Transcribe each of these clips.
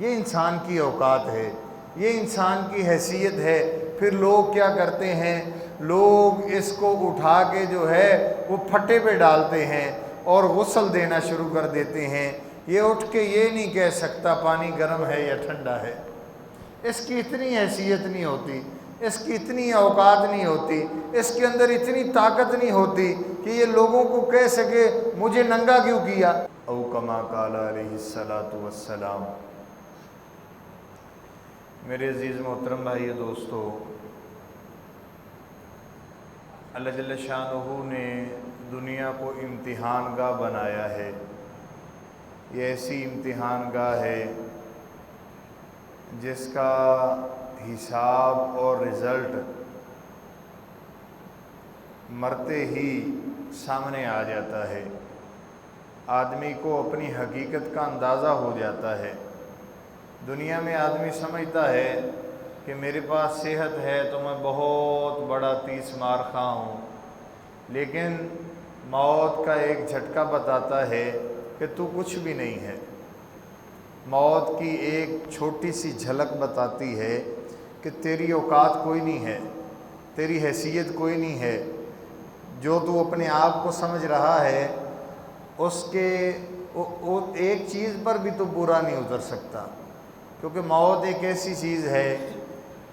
یہ انسان کی اوقات ہے، یہ انسان کی حیثیت ہے۔ پھر لوگ کیا کرتے ہیں، لوگ اس کو اٹھا کے جو ہے وہ پھٹے پہ ڈالتے ہیں اور غسل دینا شروع کر دیتے ہیں۔ یہ اٹھ کے یہ نہیں کہہ سکتا پانی گرم ہے یا ٹھنڈا ہے، اس کی اتنی حیثیت نہیں ہوتی، اس کی اتنی اوقات نہیں ہوتی، اس کے اندر اتنی طاقت نہیں ہوتی کہ یہ لوگوں کو کہہ سکے مجھے ننگا کیوں کیا۔ او کما قال علیہ الصلوۃ والسلام۔ میرے عزیز محترم بھائیو دوستو، اللہ جل شانہ نے دنیا کو امتحان گاہ بنایا ہے۔ یہ ایسی امتحان گاہ ہے جس کا حساب اور رزلٹ مرتے ہی سامنے آ جاتا ہے۔ آدمی کو اپنی حقیقت کا اندازہ ہو جاتا ہے۔ دنیا میں آدمی سمجھتا ہے کہ میرے پاس صحت ہے تو میں بہت بڑا 30 مار خواہ ہوں، لیکن موت کا ایک جھٹکا بتاتا ہے کہ تو کچھ بھی نہیں ہے۔ موت کی ایک چھوٹی سی جھلک بتاتی ہے کہ تیری اوقات کوئی نہیں ہے، تیری حیثیت کوئی نہیں ہے۔ جو تو اپنے آپ کو سمجھ رہا ہے اس کے ایک چیز پر بھی تو برا نہیں اتر سکتا، کیونکہ موت ایک ایسی چیز ہے،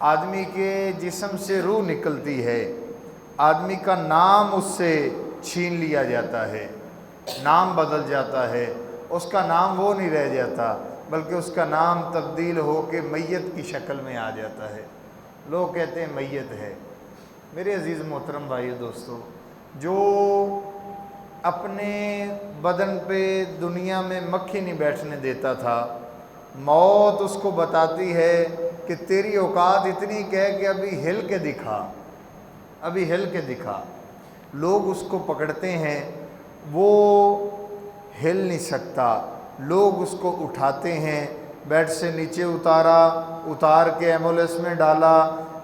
آدمی کے جسم سے روح نکلتی ہے، آدمی کا نام اس سے چھین لیا جاتا ہے، نام بدل جاتا ہے، اس کا نام وہ نہیں رہ جاتا بلکہ اس کا نام تبدیل ہو کے میت کی شکل میں آ جاتا ہے۔ لوگ کہتے ہیں میت ہے۔ میرے عزیز محترم بھائیو دوستو، جو اپنے بدن پہ دنیا میں مکھی نہیں بیٹھنے دیتا تھا، موت اس کو بتاتی ہے کہ تیری اوقات اتنی کہ ابھی ہل کے دکھا، ابھی ہل کے دکھا۔ لوگ اس کو پکڑتے ہیں، وہ ہل نہیں سکتا، لوگ اس کو اٹھاتے ہیں، بیڈ سے نیچے اتار کے ایمبولینس میں ڈالا،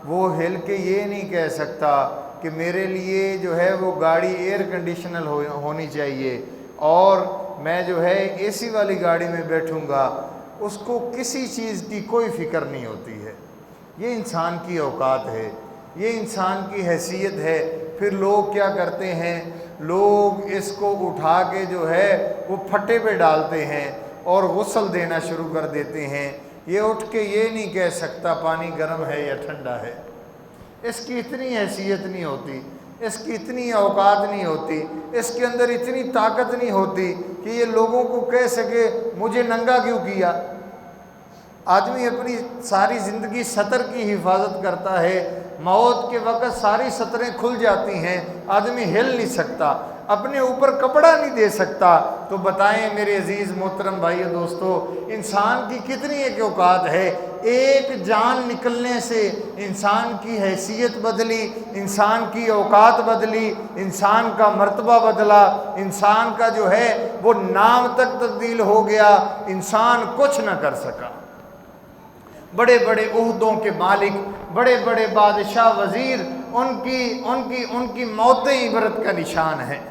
وہ ہل کے یہ نہیں کہہ سکتا کہ میرے لیے جو ہے وہ گاڑی ایئر کنڈیشنل ہونی چاہیے اور میں جو ہے اے سی والی گاڑی میں بیٹھوں گا۔ اس کو کسی چیز کی کوئی فکر نہیں ہوتی ہے۔ یہ انسان کی اوقات ہے، یہ انسان کی حیثیت ہے۔ پھر لوگ کیا کرتے ہیں، لوگ اس کو اٹھا کے جو ہے وہ پھٹے پہ ڈالتے ہیں اور غسل دینا شروع کر دیتے ہیں۔ یہ اٹھ کے یہ نہیں کہہ سکتا پانی گرم ہے یا ٹھنڈا ہے، اس کی اتنی حیثیت نہیں ہوتی، اس کی اتنی اوقات نہیں ہوتی، اس کے اندر اتنی طاقت نہیں ہوتی کہ یہ لوگوں کو کہہ سکے مجھے ننگا کیوں کیا۔ آدمی اپنی ساری زندگی سطر کی حفاظت کرتا ہے، موت کے وقت ساری سطریں کھل جاتی ہیں، آدمی ہل نہیں سکتا، اپنے اوپر کپڑا نہیں دے سکتا۔ تو بتائیں میرے عزیز محترم بھائیو دوستو، انسان کی کتنی ایک اوقات ہے۔ ایک جان نکلنے سے انسان کی حیثیت بدلی، انسان کی اوقات بدلی، انسان کا مرتبہ بدلا، انسان کا جو ہے وہ نام تک تبدیل ہو گیا، انسان کچھ نہ کر سکا۔ بڑے بڑے عہدوں کے مالک، بڑے بڑے بادشاہ، وزیر، ان کی موتیں عبرت کا نشان ہیں،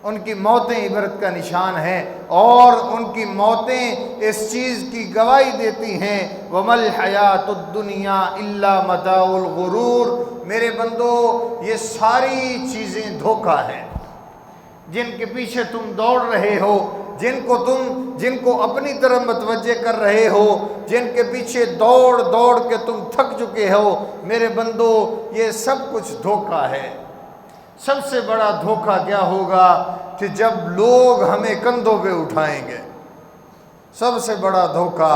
ان کی موتیں عبرت کا نشان ہیں، اور ان کی موتیں اس چیز کی گواہی دیتی ہیں وَمَا الْحَيَاةُ الدُّنْيَا إِلَّا مَتَاعُ الْغُرُورِ۔ میرے بندو، یہ ساری چیزیں دھوکہ ہیں، جن کے پیچھے تم دوڑ رہے ہو، جن کو اپنی طرف متوجہ کر رہے ہو، جن کے پیچھے دوڑ کے تم تھک چکے ہو، میرے بندو یہ سب کچھ دھوکہ ہے۔ سب سے بڑا دھوکہ کیا ہوگا کہ جب لوگ ہمیں کندھوں پہ اٹھائیں گے۔ سب سے بڑا دھوکہ،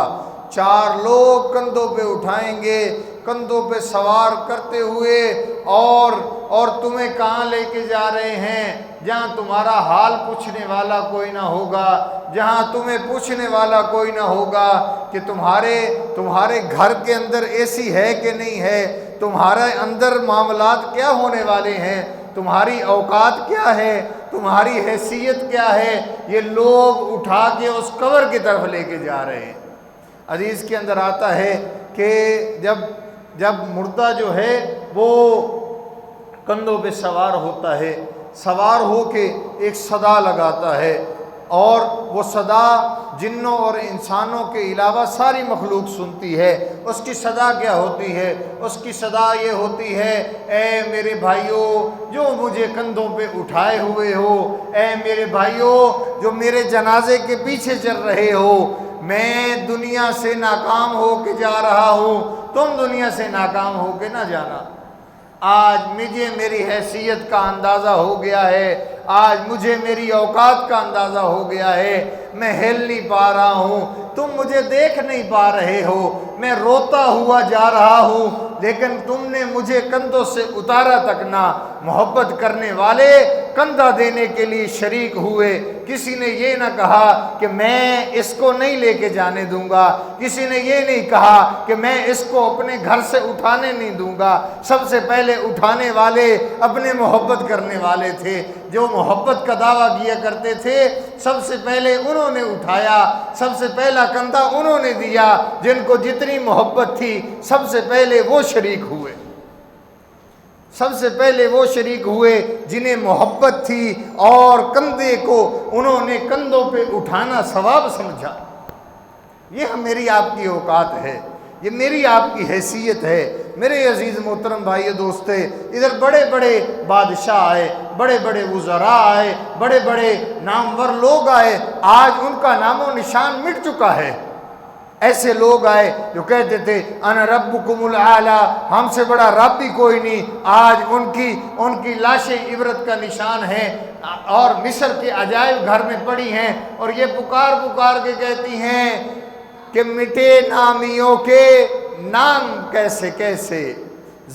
4 لوگ کندھوں پہ اٹھائیں گے، کندھوں پہ سوار کرتے ہوئے، اور تمہیں کہاں لے کے جا رہے ہیں؟ جہاں تمہارا حال پوچھنے والا کوئی نہ ہوگا، جہاں تمہیں پوچھنے والا کوئی نہ ہوگا کہ تمہارے گھر کے اندر اے سی ہے کہ نہیں ہے، تمہارے اندر معاملات کیا ہونے والے ہیں، تمہاری اوقات کیا ہے، تمہاری حیثیت کیا ہے، یہ لوگ اٹھا کے اس قبر کی طرف لے کے جا رہے ہیں۔ حدیث کے اندر آتا ہے کہ جب مردہ جو ہے وہ کندھوں پہ سوار ہوتا ہے، سوار ہو کے ایک صدا لگاتا ہے، اور وہ صدا جنوں اور انسانوں کے علاوہ ساری مخلوق سنتی ہے۔ اس کی صدا کیا ہوتی ہے؟ اس کی صدا یہ ہوتی ہے، اے میرے بھائیوں جو مجھے کندھوں پہ اٹھائے ہوئے ہو، اے میرے بھائیوں جو میرے جنازے کے پیچھے چل رہے ہو، میں دنیا سے ناکام ہو کے جا رہا ہوں، تم دنیا سے ناکام ہو کے نہ جانا۔ آج مجھے میری حیثیت کا اندازہ ہو گیا ہے، آج مجھے میری اوقات کا اندازہ ہو گیا ہے، میں ہل نہیں پا رہا ہوں، تم مجھے دیکھ نہیں پا رہے ہو، میں روتا ہوا جا رہا ہوں، لیکن تم نے مجھے کندھوں سے اتارا تک نہ۔ محبت کرنے والے کندھا دینے کے لیے شریک ہوئے، کسی نے یہ نہ کہا کہ میں اس کو نہیں لے کے جانے دوں گا، کسی نے یہ نہیں کہا کہ میں اس کو اپنے گھر سے اٹھانے نہیں دوں گا۔ سب سے پہلے اٹھانے والے اپنے محبت کرنے والے تھے، جو محبت کا دعویٰ کیا کرتے تھے، سب سے پہلے انہوں نے اٹھایا، سب سے پہلا کندھا انہوں نے دیا، جن کو جتنی محبت تھی سب سے پہلے وہ شریک ہوئے، سب سے پہلے وہ شریک ہوئے جنہیں محبت تھی، اور کندھے کو انہوں نے کندھوں پہ اٹھانا ثواب سمجھا۔ یہ میری آپ کی اوقات ہے، یہ میری آپ کی حیثیت ہے۔ میرے عزیز محترم بھائی دوستے، ادھر بڑے بڑے بادشاہ آئے، بڑے بڑے وزراء آئے، بڑے بڑے نامور لوگ آئے، آج ان کا نام و نشان مٹ چکا ہے۔ ایسے لوگ آئے جو کہتے تھے انا ربکم الاعلی، ہم سے بڑا رب بھی کوئی نہیں، آج ان کی لاشیں عبرت کا نشان ہیں، اور مصر کے عجائب گھر میں پڑی ہیں، اور یہ پکار پکار کے کہتی ہیں کہ مٹے نامیوں کے نام کیسے کیسے،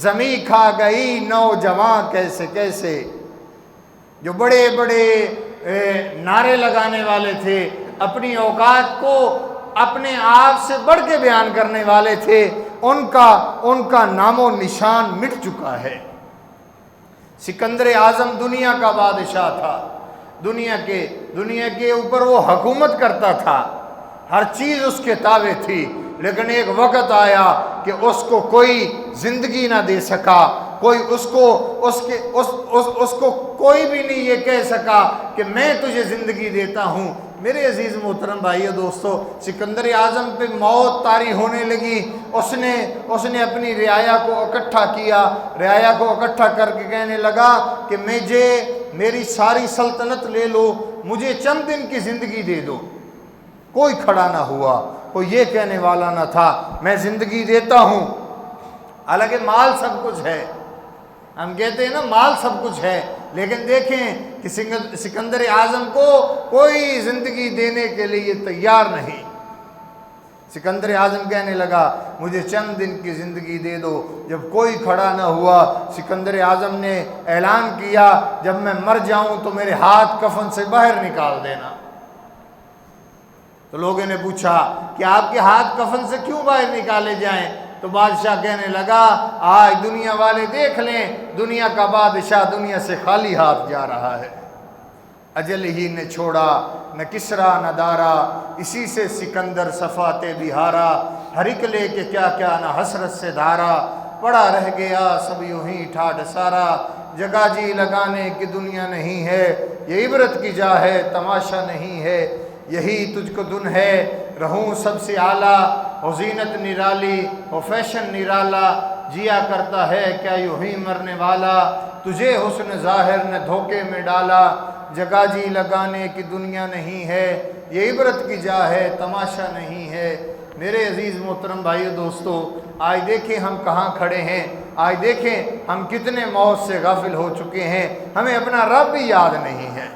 زمیں کھا گئی نوجوان کیسے کیسے۔ جو بڑے بڑے نعرے لگانے والے تھے، اپنی اوقات کو اپنے آپ سے بڑھ کے بیان کرنے والے تھے، ان کا نام و نشان مٹ چکا ہے۔ سکندر اعظم دنیا کا بادشاہ تھا، دنیا کے اوپر وہ حکومت کرتا تھا، ہر چیز اس کے تابع تھی، لیکن ایک وقت آیا کہ اس کو کوئی زندگی نہ دے سکا، کوئی اس کو کوئی بھی نہیں یہ کہہ سکا کہ میں تجھے زندگی دیتا ہوں۔ میرے عزیز محترم بھائیو دوستو، سکندر اعظم پہ موت طاری ہونے لگی، اس نے اپنی رعایا کو اکٹھا کیا، رعایا کو اکٹھا کر کے کہنے لگا کہ میری ساری سلطنت لے لو، مجھے چند دن کی زندگی دے دو۔ کوئی کھڑا نہ ہوا، کوئی یہ کہنے والا نہ تھا میں زندگی دیتا ہوں۔ حالانکہ مال سب کچھ ہے، ہم کہتے ہیں نا مال سب کچھ ہے، لیکن دیکھیں کہ سکندر اعظم کو کوئی زندگی دینے کے لیے تیار نہیں۔ سکندر اعظم کہنے لگا مجھے چند دن کی زندگی دے دو۔ جب کوئی کھڑا نہ ہوا، سکندر اعظم نے اعلان کیا جب میں مر جاؤں تو میرے ہاتھ کفن سے باہر نکال دینا۔ تو لوگوں نے پوچھا کہ آپ کے ہاتھ کفن سے کیوں باہر نکالے جائیں؟ تو بادشاہ کہنے لگا آج دنیا والے دیکھ لیں، دنیا کا بادشاہ دنیا سے خالی ہاتھ جا رہا ہے۔ اجل ہی نے چھوڑا نہ کسرا نہ دارا، اسی سے سکندر صفات بہارا، ہر ایک لے کے کیا کیا نہ حسرت سے دھارا، پڑا رہ گیا سب یوں ہی ٹھاڈ سارا، جگہ جی لگانے کی دنیا نہیں ہے، یہ عبرت کی جا ہے تماشا نہیں ہے، یہی تجھ کو دن ہے رہوں سب سے اعلیٰ، ہو زینت نرالی ہو فیشن نرالا، جیا کرتا ہے کیا یوں ہی مرنے والا، تجھے حسن ظاہر نے دھوکے میں ڈالا، جگہ جی لگانے کی دنیا نہیں ہے، یہ عبرت کی جا ہے تماشا نہیں ہے۔ میرے عزیز محترم بھائیو دوستو، آج دیکھیں ہم کہاں کھڑے ہیں، آج دیکھیں ہم کتنے موت سے غافل ہو چکے ہیں، ہمیں اپنا رب بھی یاد نہیں ہے۔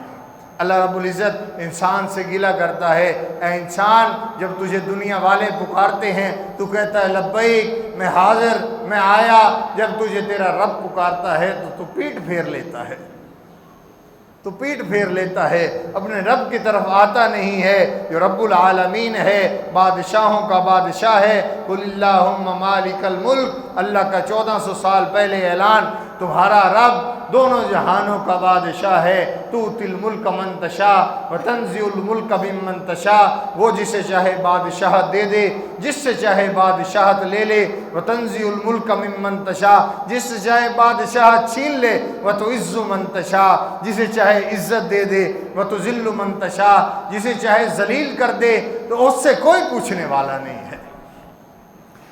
اللہ رب العزت انسان سے گلہ کرتا ہے، اے انسان جب تجھے دنیا والے پکارتے ہیں تو کہتا ہے لبیک میں حاضر میں آیا، جب تجھے تیرا رب پکارتا ہے تو پیٹھ پھیر لیتا ہے، تو پیٹھ پھیر لیتا ہے، اپنے رب کی طرف آتا نہیں ہے جو رب العالمین ہے، بادشاہوں کا بادشاہ ہے۔ قل اللہم مالک الملک، اللہ کا 1400 سال پہلے اعلان، تمہارا رب دونوں جہانوں کا بادشاہ ہے، توتی الملک من تشاء وتنزع الملک ممن تشاء، وہ جسے چاہے بادشاہت دے دے، جس سے چاہے بادشاہت لے لے، وتنزع الملک ممن تشاء، جس سے چاہے بادشاہت چھین لے، وتعز من تشاء، جسے چاہے عزت دے دے، وتذل من تشاء، جسے چاہے ذلیل کر دے، تو اس سے کوئی پوچھنے والا نہیں ہے۔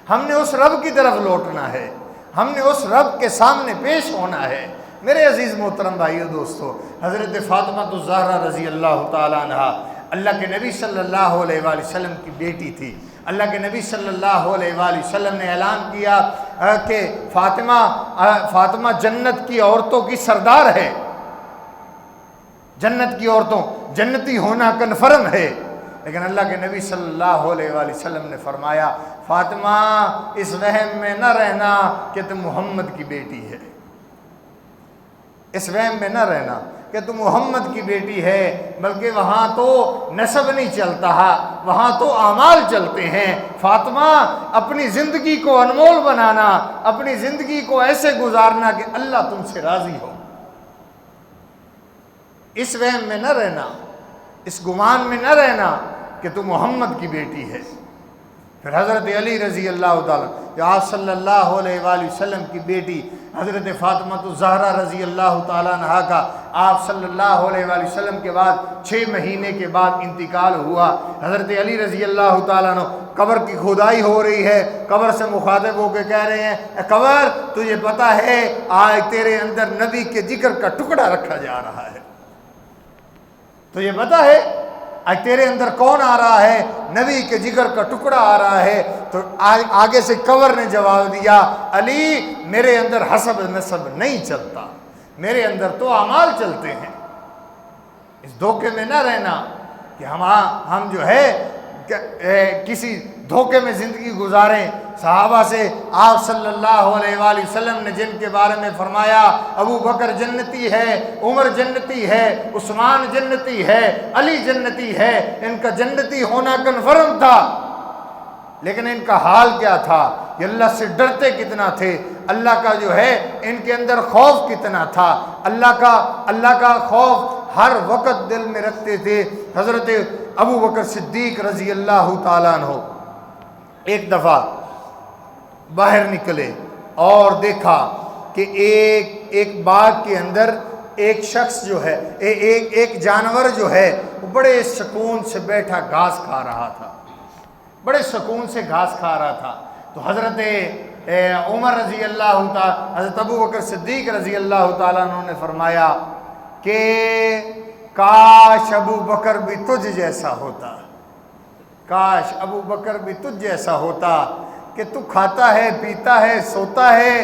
ہم نے اس رب کی طرف لوٹنا ہے، ہم نے اس رب کے سامنے پیش ہونا ہے۔ میرے عزیز محترم بھائیو دوستو، حضرت فاطمہ الزہرا رضی اللہ تعالیٰ عنہ اللہ کے نبی صلی اللہ علیہ وآلہ وسلم کی بیٹی تھی۔ اللہ کے نبی صلی اللہ علیہ وآلہ وسلم نے اعلان کیا کہ فاطمہ جنت کی عورتوں کی سردار ہے، جنت کی عورتوں، جنتی ہونا کنفرم ہے۔ لیکن اللہ کے نبی صلی اللہ علیہ وآلہ وسلم نے فرمایا، فاطمہ اس وہم میں نہ رہنا کہ تم محمد کی بیٹی ہے، اس وہم میں نہ رہنا کہ تم محمد کی بیٹی ہے، بلکہ وہاں تو نسب نہیں چلتا، وہاں تو اعمال چلتے ہیں۔ فاطمہ اپنی زندگی کو انمول بنانا، اپنی زندگی کو ایسے گزارنا کہ اللہ تم سے راضی ہو، اس وہم میں نہ رہنا، اس گمان میں نہ رہنا کہ تم محمد کی بیٹی ہے۔ پھر حضرت علی رضی اللہ تعالیٰ، جو آپ صلی اللہ علیہ وآلہ وسلم کی بیٹی حضرت فاطمہ الزہرا رضی اللہ تعالیٰ عنہا کا آپ صلی اللہ علیہ وآلہ وسلم کے بعد 6 مہینے کے بعد انتقال ہوا۔ حضرت علی رضی اللہ تعالیٰ عنہ، قبر کی کھدائی ہو رہی ہے، قبر سے مخاطب ہو کے کہہ رہے ہیں، اے قبر تجھے پتہ ہے آج تیرے اندر نبی کے جگر کا ٹکڑا رکھا جا رہا ہے، تجھے پتہ ہے آج تیرے اندر کون آ رہا ہے؟ نبی کے جگر کا ٹکڑا آ رہا ہے۔ تو آگے سے قبر نے جواب دیا، علی میرے اندر حسب نسب نہیں چلتا، میرے اندر تو اعمال چلتے ہیں۔ اس دھوکے میں نہ رہنا کہ ہم جو ہے کسی دھوکے میں زندگی گزاریں۔ صحابہ سے آپ صلی اللہ علیہ وآلہ وسلم نے جن کے بارے میں فرمایا ابو بکر جنتی ہے، عمر جنتی ہے، عثمان جنتی ہے، علی جنتی ہے، ان کا جنتی ہونا کنفرم تھا، لیکن ان کا حال کیا تھا؟ یہ اللہ سے ڈرتے کتنا تھے، اللہ کا جو ہے ان کے اندر خوف کتنا تھا، اللہ کا خوف ہر وقت دل میں رکھتے تھے۔ حضرت ابو بکر صدیق رضی اللہ تعالیٰ عنہ ایک دفعہ باہر نکلے اور دیکھا کہ ایک باغ کے اندر ایک شخص جو ہے، ایک جانور جو ہے وہ بڑے سکون سے بیٹھا گھاس کھا رہا تھا، بڑے سکون سے گھاس کھا رہا تھا۔ تو حضرت عمر رضی اللہ تعالیٰ، حضرت ابو بکر صدیق رضی اللہ تعالیٰ عنہ نے فرمایا کہ کاش ابو بکر بھی تجھ جیسا ہوتا، کاش ابو بکر بھی تجھ جیسا ہوتا کہ تو کھاتا ہے، پیتا ہے، سوتا ہے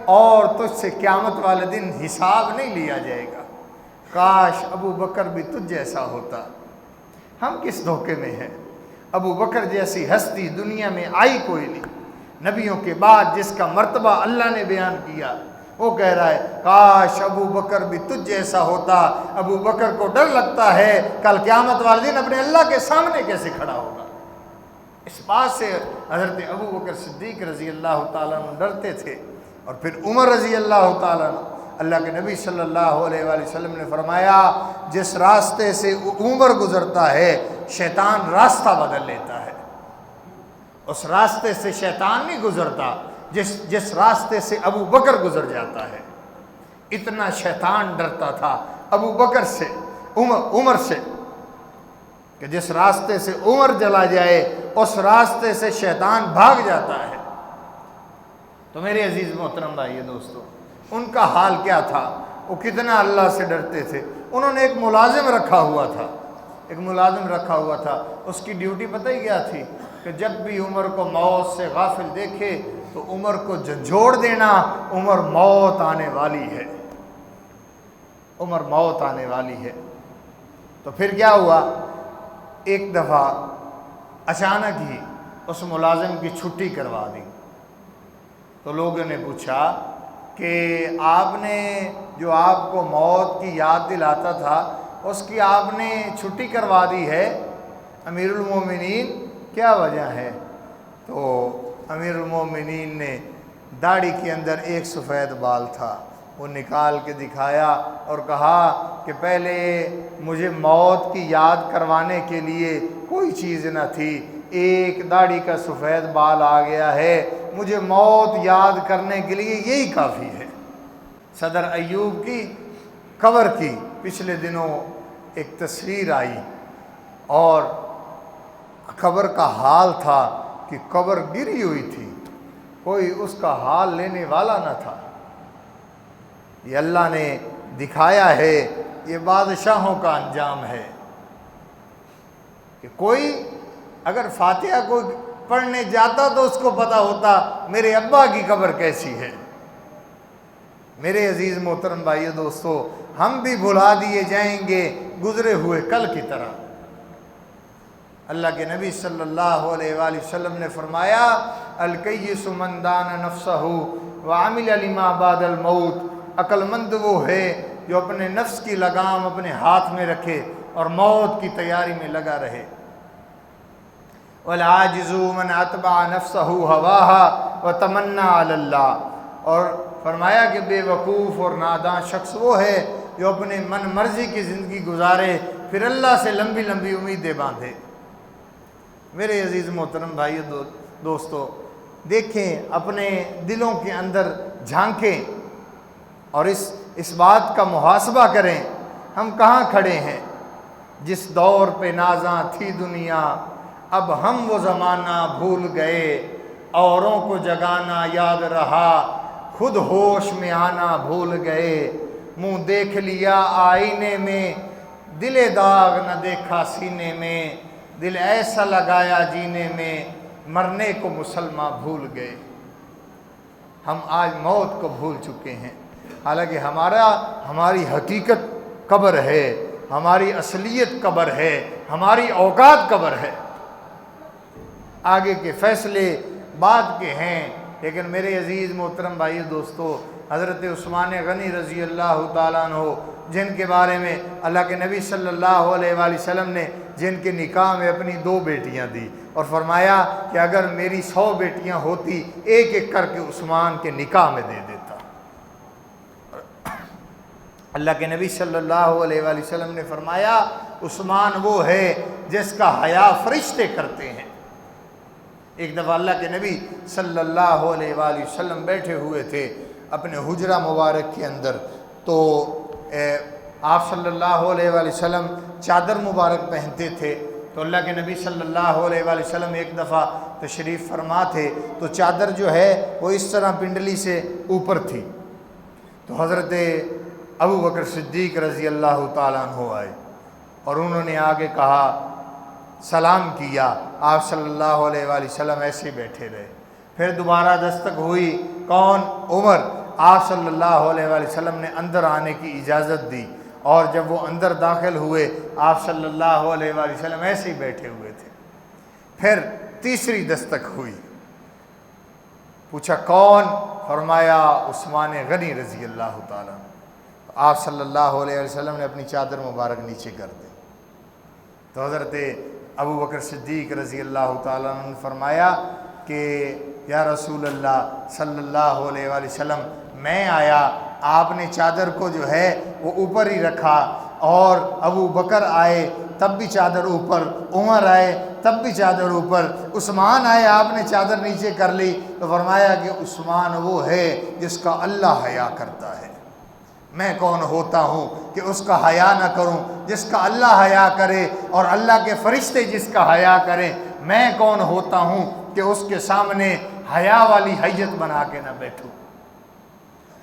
اور تجھ سے قیامت والے دن حساب نہیں لیا جائے گا، کاش ابو بکر بھی تجھ جیسا ہوتا۔ ہم کس دھوکے میں ہیں؟ ابو بکر جیسی ہستی دنیا میں آئی کوئی نہیں، نبیوں کے بعد جس کا مرتبہ اللہ نے بیان کیا، وہ کہہ رہا ہے کاش ابو بکر بھی تجھ جیسا ہوتا۔ ابو بکر کو ڈر لگتا ہے کل قیامت والے دن اپنے اللہ کے سامنے کیسے کھڑا ہوگا۔ اس بات سے حضرت ابو بکر صدیق رضی اللہ تعالیٰ عنہ ڈرتے تھے۔ اور پھر عمر رضی اللہ تعالیٰ عنہ، اللہ کے نبی صلی اللہ علیہ وآلہ وسلم نے فرمایا جس راستے سے عمر گزرتا ہے شیطان راستہ بدل لیتا ہے، اس راستے سے شیطان نہیں گزرتا جس راستے سے ابو بکر گزر جاتا ہے۔ اتنا شیطان ڈرتا تھا ابو بکر سے، عمر سے، کہ جس راستے سے عمر چلا جائے اس راستے سے شیطان بھاگ جاتا ہے۔ تو میرے عزیز محترم بھائی دوستو، ان کا حال کیا تھا؟ وہ کتنا اللہ سے ڈرتے تھے۔ انہوں نے ایک ملازم رکھا ہوا تھا، ایک ملازم رکھا ہوا تھا، اس کی ڈیوٹی پتہ ہی کیا تھی کہ جب بھی عمر کو موت سے غافل دیکھے تو عمر کو جھنجھوڑ دینا، عمر موت آنے والی ہے، عمر موت آنے والی ہے۔ تو پھر کیا ہوا؟ ایک دفعہ اچانک ہی اس ملازم کی چھٹی کروا دی۔ تو لوگوں نے پوچھا کہ آپ نے جو آپ کو موت کی یاد دلاتا تھا اس کی آپ نے چھٹی کروا دی ہے، امیر المومنین کیا وجہ ہے؟ تو امیر المومنین نے داڑھی کے اندر ایک سفید بال تھا، وہ نکال کے دکھایا اور کہا کہ پہلے مجھے موت کی یاد کروانے کے لیے کوئی چیز نہ تھی، ایک داڑھی کا سفید بال آ گیا ہے، مجھے موت یاد کرنے کے لیے یہی کافی ہے۔ صدر ایوب کی قبر کی پچھلے دنوں ایک تصویر آئی اور قبر کا حال تھا کہ قبر گری ہوئی تھی، کوئی اس کا حال لینے والا نہ تھا۔ یہ اللہ نے دکھایا ہے، یہ بادشاہوں کا انجام ہے کہ کوئی اگر فاتحہ کو پڑھنے جاتا تو اس کو پتا ہوتا میرے ابا کی قبر کیسی ہے۔ میرے عزیز محترم بھائیو دوستو، ہم بھی بھلا دیے جائیں گے گزرے ہوئے کل کی طرح۔ اللہ کے نبی صلی اللہ علیہ وآلہ وسلم نے فرمایا الکیس من دان نفسہ وعمل لما بعد الموت، عقل مند وہ ہے جو اپنے نفس کی لگام اپنے ہاتھ میں رکھے اور موت کی تیاری میں لگا رہے۔ والعاجز من اتبع نفسہ ہواہا وتمنى علی اللہ، اور فرمایا کہ بے وقوف اور نادان شخص وہ ہے جو اپنے من مرضی کی زندگی گزارے پھر اللہ سے لمبی لمبی امیدیں باندھے۔ میرے عزیز محترم بھائی دوستو، دیکھیں اپنے دلوں کے اندر جھانکیں اور اس بات کا محاسبہ کریں ہم کہاں کھڑے ہیں۔ جس دور پہ نازاں تھی دنیا، اب ہم وہ زمانہ بھول گئے، اوروں کو جگانا یاد رہا، خود ہوش میں آنا بھول گئے، منہ دیکھ لیا آئینے میں، دل داغ نہ دیکھا سینے میں، دل ایسا لگایا جینے میں، مرنے کو مسلمان بھول گئے۔ ہم آج موت کو بھول چکے ہیں، حالانکہ ہماری حقیقت قبر ہے، ہماری اصلیت قبر ہے، ہماری اوقات قبر ہے۔ آگے کے فیصلے بعد کے ہیں، لیکن میرے عزیز محترم بھائی دوستو، حضرت عثمان غنی رضی اللہ تعالیٰ عنہ، جن کے بارے میں اللہ کے نبی صلی اللہ علیہ وآلہ وسلم نے جن کے نکاح میں اپنی 2 بیٹیاں دی اور فرمایا کہ اگر میری 100 بیٹیاں ہوتی ایک ایک کر کے عثمان کے نکاح میں دے دیتا۔ اللہ کے نبی صلی اللہ علیہ وآلہ وسلم نے فرمایا عثمان وہ ہے جس کا حیا فرشتے کرتے ہیں۔ ایک دفعہ اللہ کے نبی صلی اللہ علیہ وآلہ وسلم بیٹھے ہوئے تھے اپنے حجرہ مبارک کے اندر، تو آپ صلی اللہ علیہ وآلہ وسلم چادر مبارک پہنتے تھے، تو اللہ کے نبی صلی اللہ علیہ وآلہ وسلم ایک دفعہ تشریف فرما تھے تو چادر جو ہے وہ اس طرح پنڈلی سے اوپر تھی، تو حضرت ابو بکر صدیق رضی اللہ تعالیٰ عنہ آئے اور انہوں نے آگے کہا، سلام کیا، آپ صلی اللہ علیہ وآلہ وسلم ایسے بیٹھے رہے۔ پھر دوبارہ دستک ہوئی، کون؟ عمر۔ آپ صلی اللہ علیہ وآلہ وسلم نے اندر آنے کی اجازت دی، اور جب وہ اندر داخل ہوئے آپ صلی اللہ علیہ وآلہ وسلم ایسے ہی بیٹھے ہوئے تھے۔ پھر تیسری دستک ہوئی، پوچھا کون؟ فرمایا عثمان غنی رضی اللہ تعالیٰ۔ آپ صلی اللہ علیہ وسلم نے اپنی چادر مبارک نیچے کر دی، تو حضرت ابو بکر صدیق رضی اللہ تعالیٰ عنہ نے فرمایا کہ یا رسول اللہ صلی اللہ علیہ وآلہ وسلم، میں آیا، آپ نے چادر کو جو ہے وہ اوپر ہی رکھا، اور ابو بکر آئے تب بھی چادر اوپر، عمر آئے تب بھی چادر اوپر، عثمان آئے آپ نے چادر نیچے کر لی، تو فرمایا کہ عثمان وہ ہے جس کا اللہ حیا کرتا ہے، میں کون ہوتا ہوں کہ اس کا حیا نہ کروں؟ جس کا اللہ حیا کرے اور اللہ کے فرشتے جس کا حیا کریں، میں کون ہوتا ہوں کہ اس کے سامنے حیا والی حیت بنا کے نہ بیٹھوں؟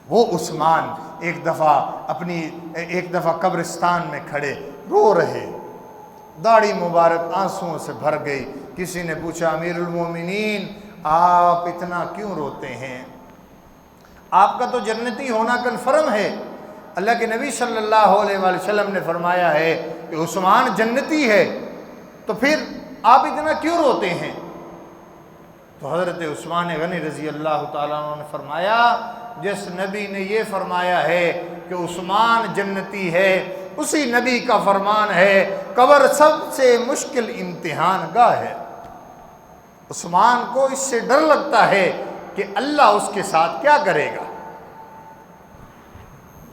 وہ عثمان ایک دفعہ قبرستان میں کھڑے رو رہے، داڑھی مبارک آنسوؤں سے بھر گئی۔ کسی نے پوچھا امیر المومنین آپ اتنا کیوں روتے ہیں؟ آپ کا تو جنتی ہونا کنفرم ہے۔ اللہ کے نبی صلی اللہ علیہ وآلہ وسلم نے فرمایا ہے کہ عثمان جنتی ہے، تو پھر آپ اتنا کیوں روتے ہیں؟ تو حضرت عثمان غنی رضی اللہ تعالیٰ عنہ نے فرمایا جس نبی نے یہ فرمایا ہے کہ عثمان جنتی ہے، اسی نبی کا فرمان ہے قبر سب سے مشکل امتحان گاہ ہے۔ عثمان کو اس سے ڈر لگتا ہے کہ اللہ اس کے ساتھ کیا کرے گا۔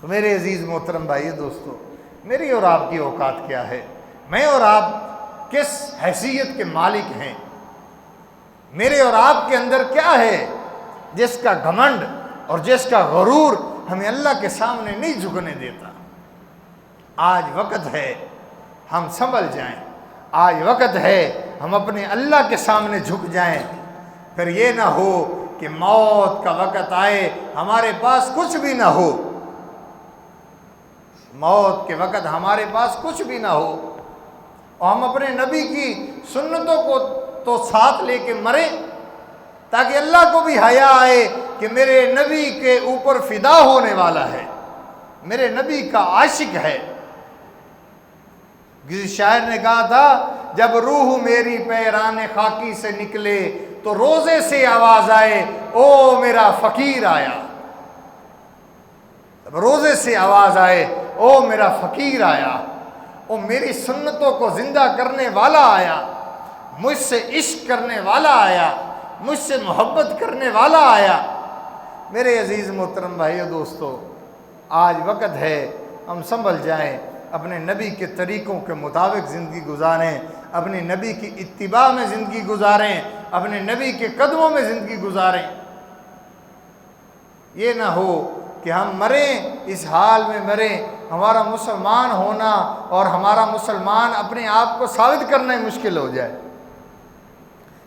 تو میرے عزیز محترم بھائی دوستو، میری اور آپ کی اوقات کیا ہے؟ میں اور آپ کس حیثیت کے مالک ہیں؟ میرے اور آپ کے اندر کیا ہے جس کا گھمنڈ اور جس کا غرور ہمیں اللہ کے سامنے نہیں جھکنے دیتا؟ آج وقت ہے ہم سنبھل جائیں، آج وقت ہے ہم اپنے اللہ کے سامنے جھک جائیں، پھر یہ نہ ہو کہ موت کا وقت آئے ہمارے پاس کچھ بھی نہ ہو، موت کے وقت ہمارے پاس کچھ بھی نہ ہو، اور ہم اپنے نبی کی سنتوں کو تو ساتھ لے کے مریں، تاکہ اللہ کو بھی حیا آئے کہ میرے نبی کے اوپر فدا ہونے والا ہے، میرے نبی کا عاشق ہے۔ کسی شاعر نے کہا تھا، جب روح میری پیران خاکی سے نکلے تو روزے سے آواز آئے او میرا فقیر آیا، جب روزے سے آواز آئے او میرا فقیر آیا، او میری سنتوں کو زندہ کرنے والا آیا، مجھ سے عشق کرنے والا آیا، مجھ سے محبت کرنے والا آیا۔ میرے عزیز محترم بھائیو دوستو، آج وقت ہے ہم سنبھل جائیں، اپنے نبی کے طریقوں کے مطابق زندگی گزاریں، اپنے نبی کی اتباع میں زندگی گزاریں، اپنے نبی کے قدموں میں زندگی گزاریں۔ یہ نہ ہو کہ ہم مریں اس حال میں مریں، ہمارا مسلمان ہونا اور ہمارا مسلمان اپنے آپ کو ثابت کرنا ہی مشکل ہو جائے۔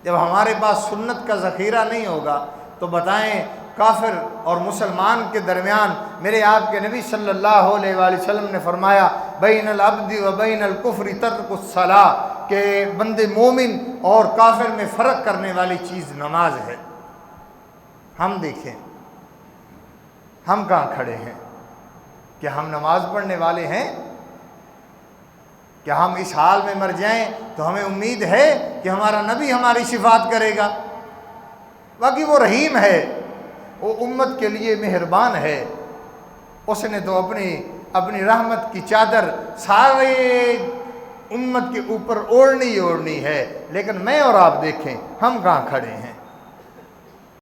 جب ہمارے پاس سنت کا ذخیرہ نہیں ہوگا تو بتائیں کافر اور مسلمان کے درمیان میرے آپ کے نبی صلی اللہ علیہ وآلہ وسلم نے فرمایا بین العبد و بین الکفر ترک الصلاۃ، کہ بند مومن اور کافر میں فرق کرنے والی چیز نماز ہے۔ ہم دیکھیں ہم کہاں کھڑے ہیں؟ کیا ہم نماز پڑھنے والے ہیں؟ کیا ہم اس حال میں مر جائیں تو ہمیں امید ہے کہ ہمارا نبی ہماری شفاعت کرے گا؟ باقی وہ رحیم ہے، وہ امت کے لیے مہربان ہے، اس نے تو اپنی رحمت کی چادر سارے امت کے اوپر اوڑھنی ہے، لیکن میں اور آپ دیکھیں ہم کہاں کھڑے ہیں۔